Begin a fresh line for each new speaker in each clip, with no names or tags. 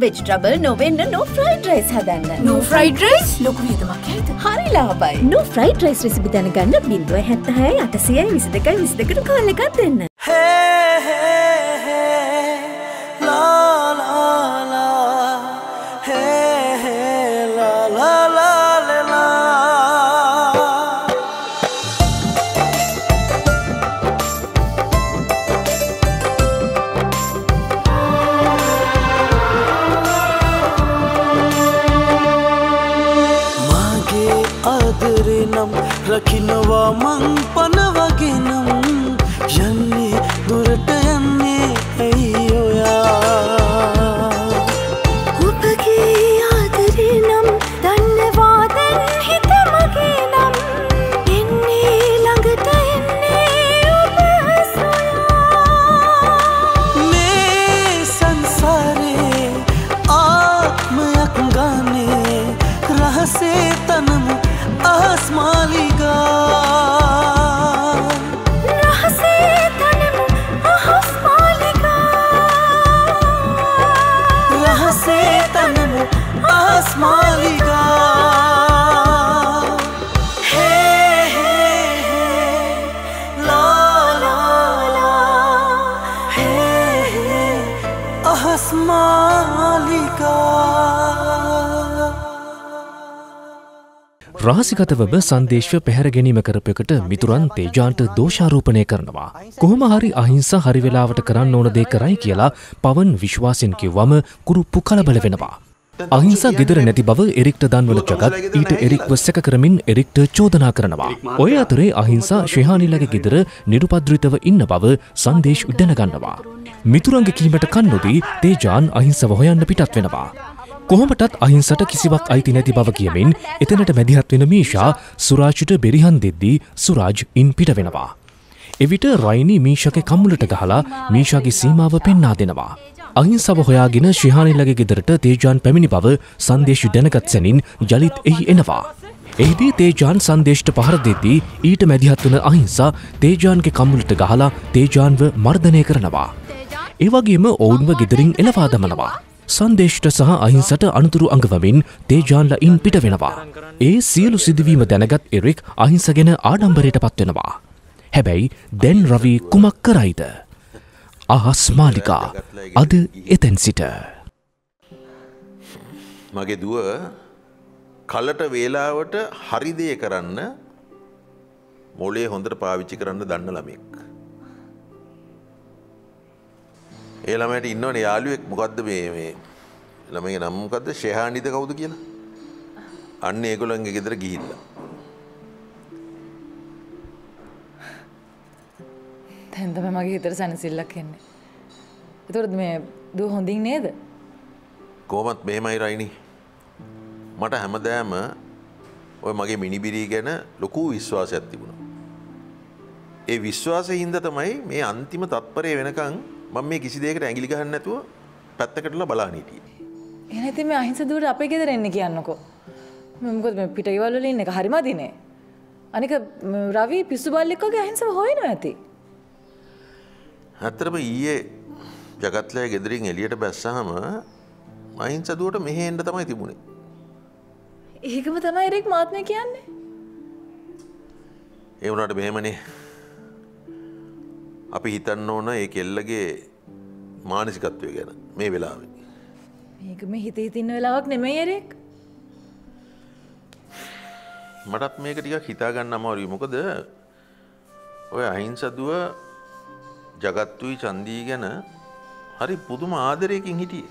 vegetable no වෙන්න no fried rice හදන්න.
No fried rice? ලොකු වියදමක් ඇයිද?
හරි ලාභයි. No fried rice recipe දැනගන්න 076 800 22 22ට කාල් එකක් දෙන්න.
Hey hey hey la la la hey hey la la la la आदरेनम रखिनवा मं पनवगिनम यन्ने दुरट यन्ने अय्योया
उपगे आदरेनम धन्यवादन हितमगिनम यन्ने ළඟට එන්නේ ඔබ සොයා
මේ සංසාරේ ආත්මයක් ගානේ රහසේ තනමු आसमालिका
रहसे तनमु आसमालिका
रहसे तनमु आसमालिका हे हे हे ला ला ला हे हे आसमालिका
රහසිගතවම සංදේශය පැහැර ගැනීම කරපයකට මිතුරන් තේජාන්ට දෝෂාරෝපණය කරනවා. කොහොම හරි අහිංසා හරි වෙලාවට කරන්න ඕන දේ කරයි කියලා පවන් විශ්වාසයෙන් කිව්වම කුරුප්පු කලබල වෙනවා. අහිංසා ගෙදර නැති බව එරික්ට දන්වන ජගත් ඊට එරික්ව සැක කරමින් එරික්ට චෝදනා කරනවා. ඔය අතරේ අහිංසා ශෙහානිලගේ ගෙදර නිරුපද්‍රිතව ඉන්න බව සංදේශ් දැනගන්නවා. මිතුරන්ගේ කීමට කන් නොදී තේජාන් අහිංසව හොයන්න පිටත් වෙනවා. කොහොමටත් අහිංසට කිසිවක් අයිති නැති බව කියමින් එතනට මැදිහත් වෙන මීෂා සුරාජ්ට බෙරිහන් දෙද්දී සුරාජ් ඉන් පිට වෙනවා. එවිට රයිනි මීෂාගේ කම්මුලට ගහලා මීෂාගේ සීමාව පෙන්වා දෙනවා. අහිංසව හොයාගෙන ශිහානිලගේ ගෙදරට තේජාන් පැමිණි බව සංදේශ දැනගත් සැනින් ජලිත් එහි එනවා. එහිදී තේජාන් සංදේශට පහර දෙද්දී ඊට මැදිහත් වන අහිංසා තේජාන්ගේ කම්මුලට ගහලා තේජාන්ව මර්ධනය කරනවා. ඒ වගේම ඔවුන්ව ගෙදරින් එළවා දමනවා. සංදේශට සහ අහිංසට අනතුරු අඟවමින් තේජාන්ලා ඉන් පිට වෙනවා. ඒ සියලු සිදුවීම දැනගත් එරික් අහිංස ගැන ආඩම්බරයට පත් වෙනවා. හැබැයි දැන් රවි කුමක් කරයිද? අහස් මාලිකා අද එතෙන් සිට
මගේ දුව කලට වේලාවට හරි දේ කරන්න මොලේ හොඳට පාවිච්චි කරන්න දන්න ළමෙක්. ඒ ළමයට ඉන්නවනේ යාළුවෙක් මොකද්ද මේ ළමගේ නම මොකද්ද ෂෙහානිද කවුද කියලා? අන්න ඒගොල්ලන්ගේ ගෙදර ගිහිල්ලා.
දැන් තමයි මගේ හිතට සනසිල්ලක් එන්නේ. ඒතකොට මේ දුව හොඳින් නේද?
කොහොමත් මෙහෙමයි රයිනි. මට හැමදාම ඔය මගේ මිනිබිරි ගැන ලොකු විශ්වාසයක් තිබුණා. ඒ විශ්වාසයෙන් හින්දා තමයි මේ අන්තිම තත්පරේ වෙනකන් මම මේ කිසි දෙයකට ඇඟිලි ගහන්න නැතුව පැත්තකටලා බලන්න හිටියේ.
එහෙනම් ඉතින් මේ අහිංස දුවට අපේ ගෙදර එන්න කියන්නකෝ. මොකද මේ පිටේවල් වල ඉන්න එක හරිමදිනේ. අනික රවි පිස්සු බල්ලෙක් වගේ අහිංසව හොයනවා ඇති.
ඇත්තටම ඊයේ ජගත්ලේ ගෙදරින් එළියට බැස්සහම අහිංස දුවට මෙහෙ එන්න තමයි තිබුණේ.
ඒකම තමයි එරික් මාත්මේ කියන්නේ.
ඒ වුණාට මෙහෙමනේ. අපි හිතන්න ඕන ඒ කෙල්ලගේ මානසිකත්වය ගැන මේ වෙලාවේ.
මේක මේ හිතේ තින්න වෙලාවක් නෙමෙයි එරික්.
මටත් මේක ටිකක් හිතා ගන්න අමාරුයි. මොකද ඔය අහිංස දුව ජගත්තුයි චන්දී ගැන හරි පුදුම ආදරයකින් හිටියේ.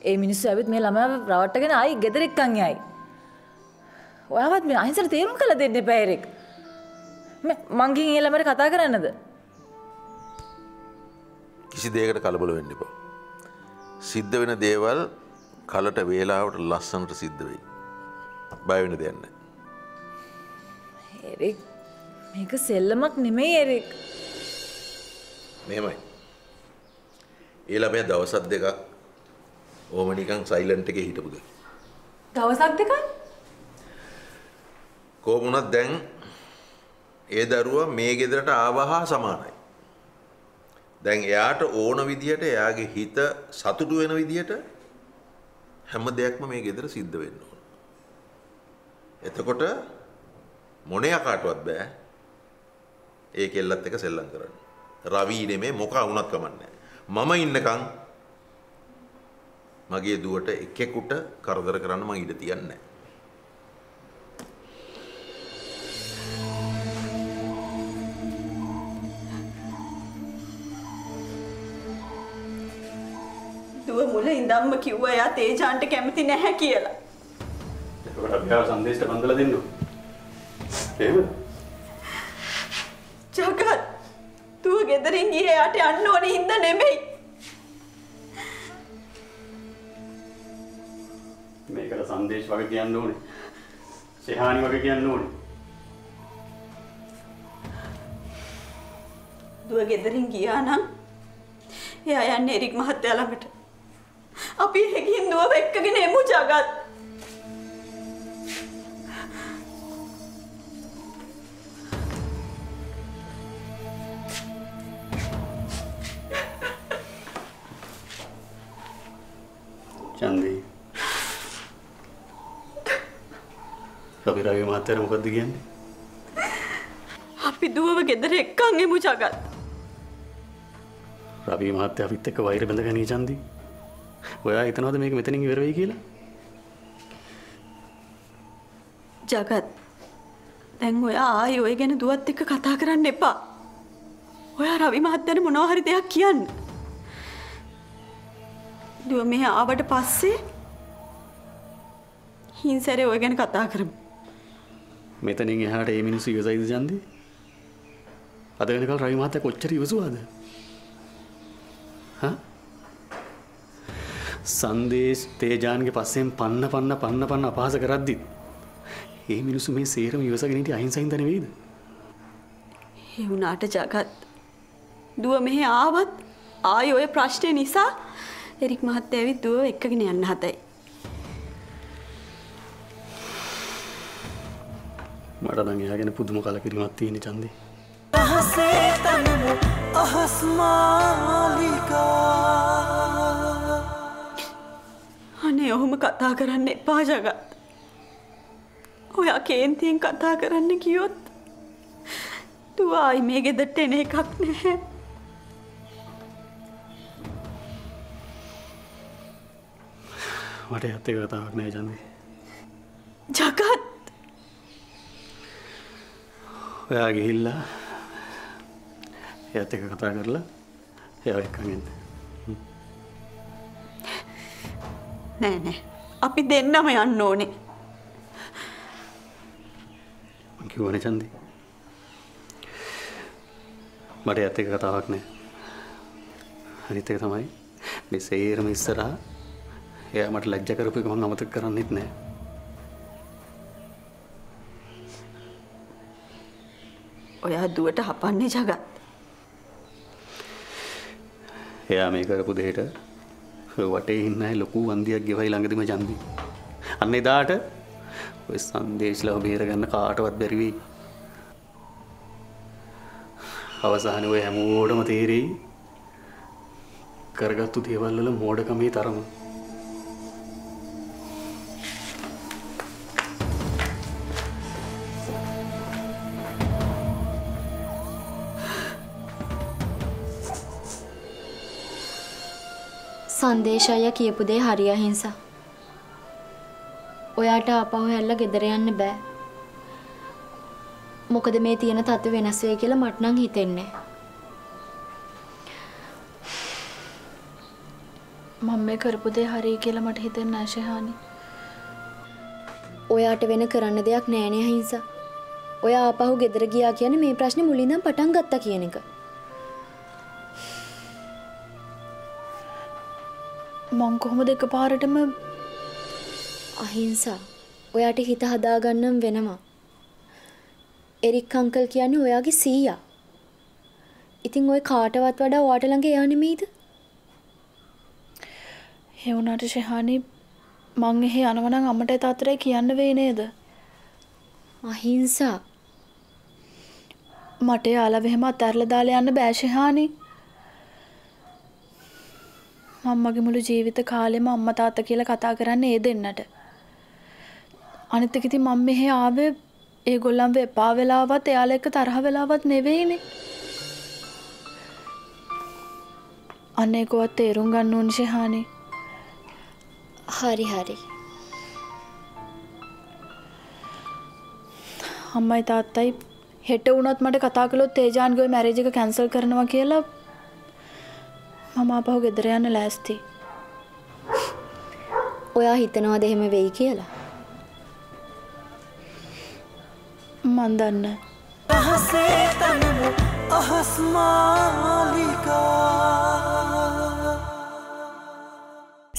ඒ මිනිස්සු ඇවිත් මේ ළමයාව රවට්ටගෙන ආයි ගෙදර එක්කන් යයි. ඔයාවත් මේ අහිංසට තේරුම් කළ දෙන්න එපා එරික්. මං ගිහින් ඒ ළමයට කතා කරන්නද?
කිසි දෙයකට කලබල වෙන්න එපා. සිද්ධ වෙන දේවල් කලට වේලාවට ලස්සනට සිද්ධ වෙයි. බය වෙන්න දෙයක් නැහැ.
එරික් මේක සෙල්ලමක් නෙමෙයි එරික්.
මෙහෙමයි. ඒ ළමයා දවසක් දෙකක් ඕම නිකන් සයිලන්ට් එකේ හිටපු ගා.
දවසක් දෙකක්?
කොහොම වුණත් දැන් ඒ දරුවා මේ ගෙදරට ආවහා සමානයි. දැන් එයාට ඕන විදියට එයාගේ හිත සතුටු වෙන විදියට හැම දෙයක්ම මේ ගෙදර සිද්ධ වෙන්න ඕන. එතකොට මොණයාකාටවත් බෑ ඒ කෙල්ලත් එක්ක සෙල්ලම් කරන්න. රවි නෙමේ මොකා වුණත් කමන්නේ. මම ඉන්නකම් මගේ දුවට එකෙකුට කරදර කරන්න මම ඉඩ තියන්නේ නැහැ.
දුව මුල ඉඳන්ම කිව්වා එයා තේජාන්ට කැමති නැහැ කියලා.
ඒකට අපි ආව සංදේශය බඳලා දෙන්න. එහෙමද?
ජගත් දුව ගෙදරින් ගියේ යට යන්න ඕනේ හින්දා නෙමෙයි.
මේකට සංදේශ වගේ කියන්න ඕනේ. සෙහානි වගේ කියන්න ඕනේ.
දුව ගෙදරින් ගියා නම් එයා යන්නේ එරික් මහත්තයා ළඟට. අපි හැකින් දුව එක්කගෙන එමු ජගත්.
චන්දි. අපි රවි මහත්තයාට මොකද්ද කියන්නේ?
අපි දුවව ගෙදර එක්කන් එමු ජගත්.
රවි මහත්තයා අපිත් එක්ක වෛර බඳගනී චන්දි. ඔයා හිතනවද මේක මෙතනින් ඉවර වෙයි කියලා?
ජගත් දැන් ඔයා ආයි ඔය ගැන දුවත් එක්ක කතා කරන්න එපා. ඔයා රවි මහත්තයාට මොනවා හරි දෙයක් කියන්න. දුව මෙහෙ ආවට පස්සේ හින්සරේ ඔය ගැන කතා කරමු.
මෙතනින් එහාට මේ මිනිස්සු ඉවසයිද චන්දි? අද වෙනකල් රවි මහත්තයා කොච්චර ඉවසුවාද? හා? සංදේශ් තේජාන්ගේ පස්සෙන් පන්න අපහාස කරද්දි මේ මිනිස්සු මේ සේරම ඉවසගෙන හිටිය අහිංසයින්ද නෙවෙයිද?
ඒ වුණාට ජගත් දුව මෙහෙ ආවත් ආයි ඔය ප්‍රශ්නේ නිසා එරික් මහත්තයා ඇවිත් දුව එක්කගෙන යන්න හදයි.
මට නම් එයා ගැන පුදුම කලකිරීමක් තියෙන චන්දි.
අහසේ තනමු අහස් මාලිකා.
අනේ ඔහොම කතා කරන්න එපා ජගත්. ඔයා කේන්තියෙන් කතා කරන්න ගියොත් දුව ආයි මේ ගෙදරට එන එකක් නැහැ.
මට යත් එක කතාවක් නෑ චන්දි.
ජගත්
ඔයා ගිහිල්ලා එයාත් එක්ක කතා කරලා එයාව එක්කන් එන්න.
නෑ අපි දෙන්නම යන්න ඕනේ.
මං කිව්වනේ චන්දි. මට එයාත් එක්ක කතාවක් නෑ. අනිත් එක තමයි මේ සේරම ඉස්සරහා එයා මට ලැජ්ජා කරපු එක මම අමතක කරන්නෙත් නෑ.
ඔයා දුවට හපන්නේ ජගත්.
එයා මේ කරපු දෙයට වටේ ඉන්න අය ලොකු වන්දියක් ගෙවයි ළඟදිම චන්දි. අන්න එදාට ඔය සංදේශලව බේරගන්න කාටවත් බැරි වෙයි. අවසානයේ ඔය හැමෝටම තේරෙයි කරගත්තු දේවල් වල මෝඩකමේ තරම.
සංදේශය කියපු දේ හරි අහිංසා. ඔයාට ආපහු හැල්ල ගෙදර යන්න බෑ. මොකද මේ තියෙන තත්ත්ව වෙනස් වෙයි කියලා මට නම් හිතෙන්නේ.
මම මේ කරපු දේ හරි කියලා මට හිතෙන්නේ නැහැ ශෙහානි.
ඔයාට වෙන කරන්න දෙයක් නෑනේ අහිංසා. ඔයා ආපහු ගෙදර ගියා කියන්නේ මේ ප්‍රශ්නේ මුලින්ම පටන් ගත්තා කියන එක.
මං කොහොමද එකපාරටම
අහිංසා ඔයාට හිත හදාගන්නම් වෙනවා. එරික් අංකල් කියන්නේ ඔයාගේ සීයා. ඉතින් ඔය කාටවත් වඩා ඔයාට ළඟ එයා නෙමෙයිද?
ඒ වුණාට ශෙහානි මං එහෙ යනවා නම් අම්මට තාත්තට කියන්න වෙයි නේද?
අහිංසා
මට යාළුවා එහෙම අතහැරලා දාලා යන්න බෑ ශෙහානි. මම්මගේ මුළු ජීවිත කාලෙම අම්මා තාත්තා කියලා කතා කරන්නේ ඒ දෙන්නට. අනිත් එක ඉතින් මම මෙහෙ ආවේ ඒගොල්ලන්ව එපා වෙලාවත් එයාලා එක්ක තරහ වෙලාවත් නෙවෙයිනේ. අනේ කොහොත් තේරුම් ගන්න ඕනි ශෙහානේ.
හරි හරි.
අම්මයි තාත්තයි හෙට වුණත් මට කතා කළොත් තේජාන්ගේ මැරේජ් එක කැන්සල් කරනවා කියලා මම ආපහු ගෙදර යන්න ලෑස්ති.
ඔයා හිතනවාද එහෙම වෙයි කියලා?
මන් දන්නේ.
අහසේ තනමු අහස් මාලිකා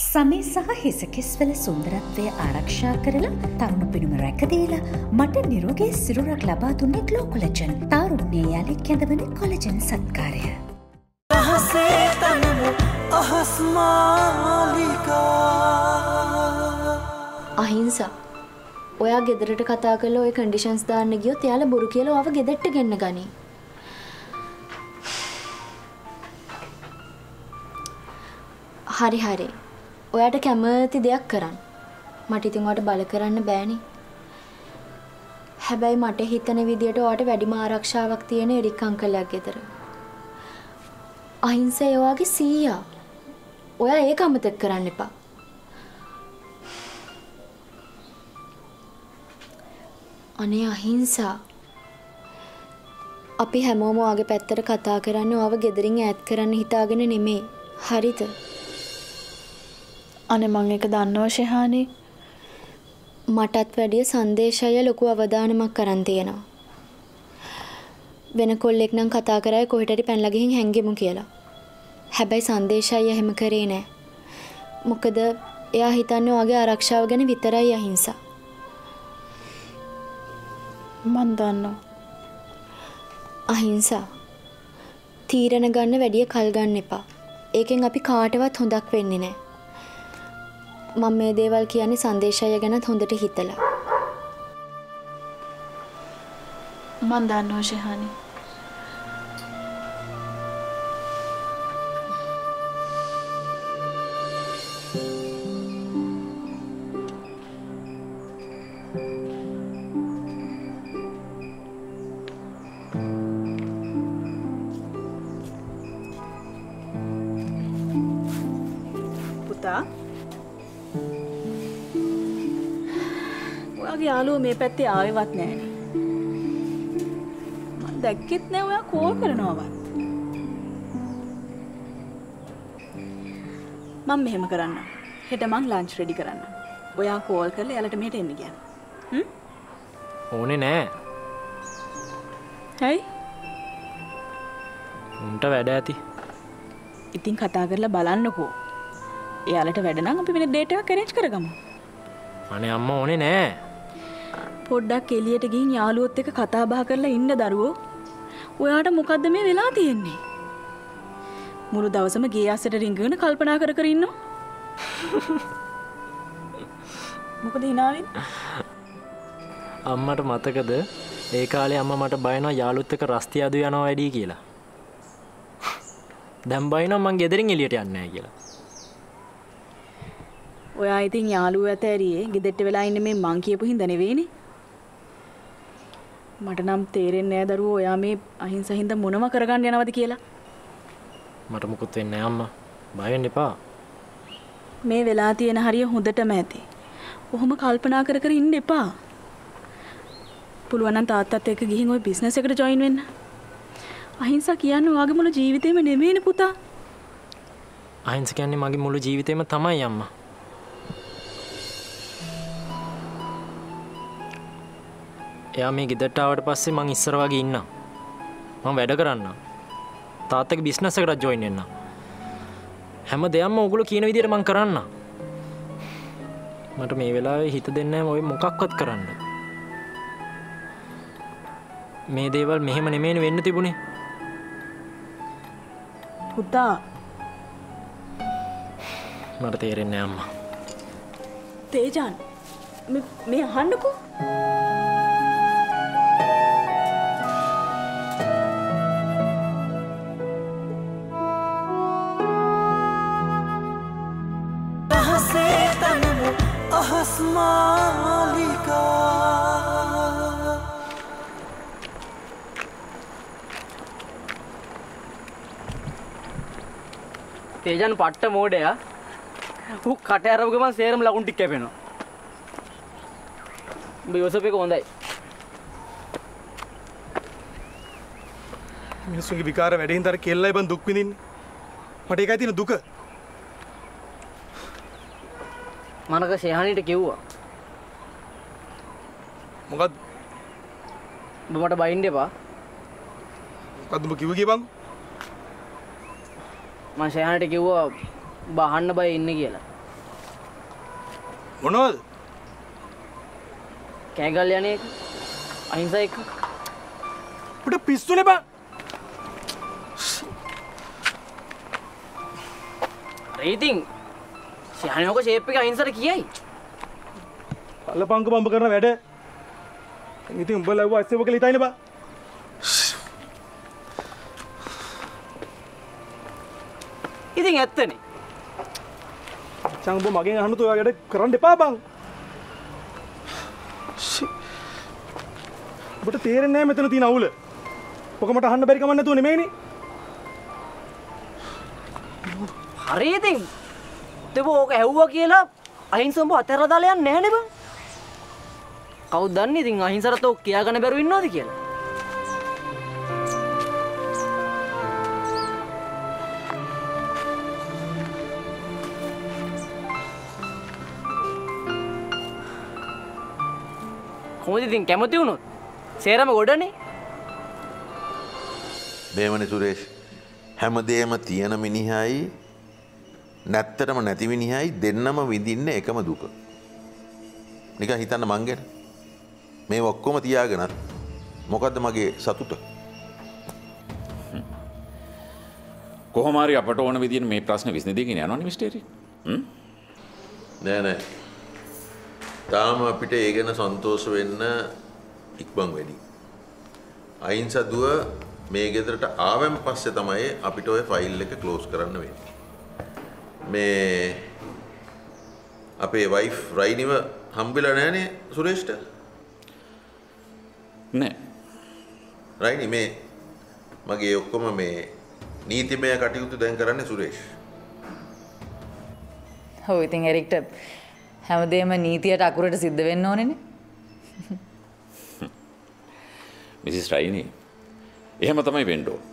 සමේ සහ හිසකෙස්වල සුන්දරත්වය ආරක්ෂා කරලා තරුණ පිනුම රැකදීලා මට නිරෝගී සිරුරක් ලබා දුන්නේ ග්ලෝ කොලජන්. තාරුණ්‍ය යාලේ කැඳවන කොලජන් සත්කාරය.
අහසේ තනමු අහස් මාලිකා
අහිංසා. ඔයා ගෙදරට කතා කරලා ওই කන්ඩිෂන්ස් දාන්න ගියොත් එයාලා බොරු කියලා ඔයාව ගෙදරට ගෙන්න ගනී. හරි හරි. ඔයාට කැමති දෙයක් කරන්න. මට ඉතින් ඔයාට බල කරන්න බෑනේ. හැබැයි මට හිතන විදියට ඔයාට වැඩිම ආරක්ෂාවක් තියෙන එරික් අංකල්ලා ගෙදර. අහිංසා ඔයාගේ සීයා. ඔයා ඒක අමතක කරන්න එපා. අනේ අහිංසා. අපි හැමෝම ඔයාගේ පැත්තට කතා කරන්නේ ඔයාව ගෙදරින් ඈත් කරන්න හිතාගෙන නෙමෙයි. හරිද?
අනේ මං ඒක දන්නවා ශෙහානේ.
මටත් වැඩිය සංදේශය ලොකු අවධානමක් කරන් තියෙනවා. වෙන කොල්ලෙක් නම් කතා කරායි කොහෙට හරි පැනලා ගිහින් හැංගෙමු කියලා. හැබැයි සංදේශය එහෙම කරේ නෑ. මොකද එයා හිතන්නේ ඔයාගේ ආරක්ෂාව ගැන විතරයි අහිංසා.
මන් දන්නවා.
අහිංසා. තීරණ ගන්න වැඩිය කල් ගන්න එපා. ඒකෙන් අපි කාටවත් හොඳක් වෙන්නේ නෑ. මම මේ දේවල් කියන්නේ සංදේශය ගැනත් හොඳට හිතලා.
මන් දන්නවා ශෙහානේ.
පුතා ඔයාගේ යාළුවෝ මේ පැත්තේ ආවෙවත් නෑනේ. මම දැක්කෙත් නෑ ඔයා කෝල් කරනවවත්. මම මෙහෙම කරන්න. හෙට මං ලන්ච් රෙඩි කරන්න. ඔයා කෝල් කරලා එයාලට මෙහෙට එන්න කියන්න.
ඕනේ නෑ.
හයි.
උන්ට වැඩ ඇති.
ඉතින් කතා කරලා බලන්නකෝ. එයාලට වැඩ නම් අපි වෙන ඩේට් එකක් අරේන්ජ් කරගමු.
අනේ අම්මා ඕනේ නෑ.
පොඩ්ඩක් එළියට ගිහින් යාළුවොත් එක්ක කතා බහ කරලා ඉන්න දරුවෝ. ඔයාට මොකද්ද මේ වෙලා තියෙන්නේ? මුළු දවසම ගේ අස්සට රිංගගෙන කල්පනා කර කර ඉන්නවා. මොකද hinaවෙන්?
අම්මට මතකද ඒ කාලේ අම්මා මට බයනවා යාළුවොත් එක්ක රස්තිය අදු යනවා වැඩි කියලා. දැන් බයනවා මං ගෙදරින් එළියට යන්නේ නැහැ කියලා.
ඔයා ඉතින් යාළුවෝ ඇතෑරියේ ගෙදරට වෙලා ඉන්නේ මේ මං කියපු හින්දා නෙවෙයිනේ. මට නම් තේරෙන්නේ නෑ දරුවෝ ඔයා මේ අහිංසා හින්දා මොනව කරගන්න යනවද කියලා.
මට මුකුත් වෙන්නේ නෑ අම්මා. බය වෙන්න එපා.
මේ වෙලා තියෙන හරිය හොඳටම ඇති. ඔහොම කල්පනා කර කර ඉන්න එපා. පුළුවන් නම් තාත්තත් එක්ක ගිහින් ওই බිස්නස් එකට ජොයින් වෙන්න. අහිංසා කියන්නේ ඔයාගේ මුළු ජීවිතේම නෙමෙයිනේ පුතා.
අහිංසා කියන්නේ මගේ මුළු ජීවිතේම තමයි අම්මා. එයා මේ ගෙදරට ආවට පස්සේ මං ඉස්සර වගේ ඉන්නම්. මම වැඩ කරන්නම්. තාත්තගේ බිස්නස් එකට ජොයින් වෙන්නම්. හැම දෙයක්ම ඕගොල්ලෝ කියන විදිහට මං කරන්නම්. මට මේ වෙලාවේ හිත දෙන්නේ නැහැ ඔය මොකක්වත් කරන්න. මේ දේවල් මෙහෙම නෙමෙයිනේ වෙන්න තිබුණේ.
පුතා
මට තේරෙන්නේ නැහැ අම්මා.
තේජාන් මේ අහන්නකෝ.
අහස් මාලිකා
තේජන් පට්ට මෝඩයා ඌ කට ඇරව ගමන් සේරම ලකුණු ටික කැපෙනවා. උඹ යෝසප් එක හොඳයි.
මිනිස්සුන්ගේ විකාර වැඩින් තර කෙල්ලයි බන් දුක් විඳින්නේ. මට ඒකයි තියෙන දුක.
මනක ශේහානිට කිව්වා.
මොකද්ද?
උඹ මට බයින්න එපා.
මොකද්ද උඹ කිව්වේ බං?
මම ශේහානිට කිව්වා බහන්න බය ඉන්නේ කියලා.
මොනවද?
කෑගල් යන්නේ අහිංසා එක්ක.
උඩ පිස්සුනේ බං.
ඉතින් ශානෝක ෂේප් එක අහිංසට කියයි.
අල්ලපංක බම්බ කරන වැඩ. ඉතින් උඹලා වුව ඇස්සෙව කියලා හිතයිනේ බා.
ඉතින් ඇත්තනේ.
චංග මගෙන් අහන්න තෝ ඔයාලට කරන්න එපා බං. ඔබට තේරෙන්නේ නැහැ මෙතන තියෙන අවුල. ඔක මට අහන්න බැරි කමක් නැතුව නෙමෙයිනේ.
හරි ඉතින් දෙව ඕක ඇහුවා කියලා අහිංසඹ අතහැරලා දාලා යන්නේ නැහැ නේ බං. කවුද දන්නේ ඉතින් අහිංසරට ඔක් කියාගන්න බැරුව ඉන්නවද කියලා. කොහොමද ඉතින් කැමති වුණොත් සේරම ගොඩනේ.
මේවනේ සුරේෂ් හැමදේම තියෙන මිනිහයි නැත්තටම නැති මිනිහයි දෙන්නම විඳින්නේ එකම දුක. නිකන් හිතන්න මං ගැන. මේ ඔක්කොම තියාගෙනත් මොකද්ද මගේ සතුට?
කොහොම හරි අපට ඕන විදිහට මේ ප්‍රශ්නේ විසඳගෙන යනවනේ මිස්ටර් එරික්.
නෑ. තාම අපිට ඒ ගැන සන්තෝෂ වෙන්න ඉක්මන් වැඩි. අහිංස දුව මේ ගෙදරට ආවෙන් පස්සේ තමයි අපිට ওই ෆයිල් එක ක්ලෝස් කරන්න වෙන්නේ. මේ අපේ වයිෆ් රයිනිව හම්බෙලා නැහනේ සුරේෂ්ට?
නෑ.
රයිනි මේ මගේ ඔක්කොම මේ නීතිමය කටයුතු දැන් කරන්නේ සුරේෂ්.
ඔව් ඉතින් එරික්ට හැමදේම නීතියට අකුරට සිද්ධ වෙන්න ඕනේනේ.
මිසිස් රයිනි එහෙම තමයි වෙන්න ඕන.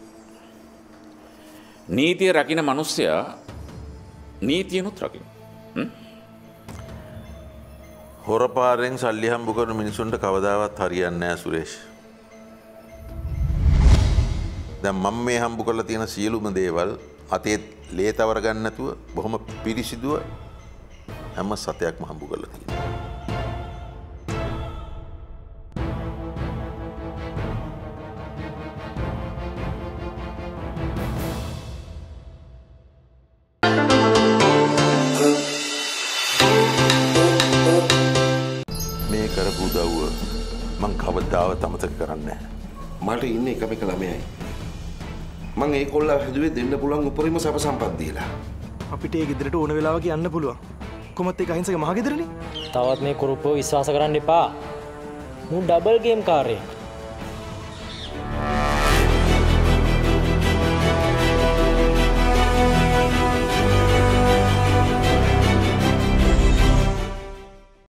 නීතිය රකින්න මිනිස්සයා නීතියනුත් රකින්න.
හොරපාරෙන් සල්ලි හම්බ කරන මිනිසුන්ට කවදාවත් හරියන්නේ නැහැ සුරේෂ්. දැන් මම මේ හම්බ කරලා තියෙන සියලුම දේවල් අතේ ලේ තවර ගන්න නැතුව බොහොම පිරිසිදුව හැම සතයක්ම හම්බ කරලා තියෙනවා. කරපු උදව්ව මං කවදාවත් අමතක කරන්නේ නැහැ.
මට ඉන්නේ එකම එක ළමයයි. මං ඒකොල්ලා හැදුවේ දෙන්න පුළුවන් උපරිම සැප සම්පත් දීලා.
අපිට ඒ ගෙදරට ඕන වෙලාවක යන්න පුළුවන්. කොහොමත් ඒක අහිංසක මහ ගෙදරනේ.
තවත් මේ කුරුප්පෝ විශ්වාස කරන්න එපා. මු ඩබල් ගේම් කාර්යයක්.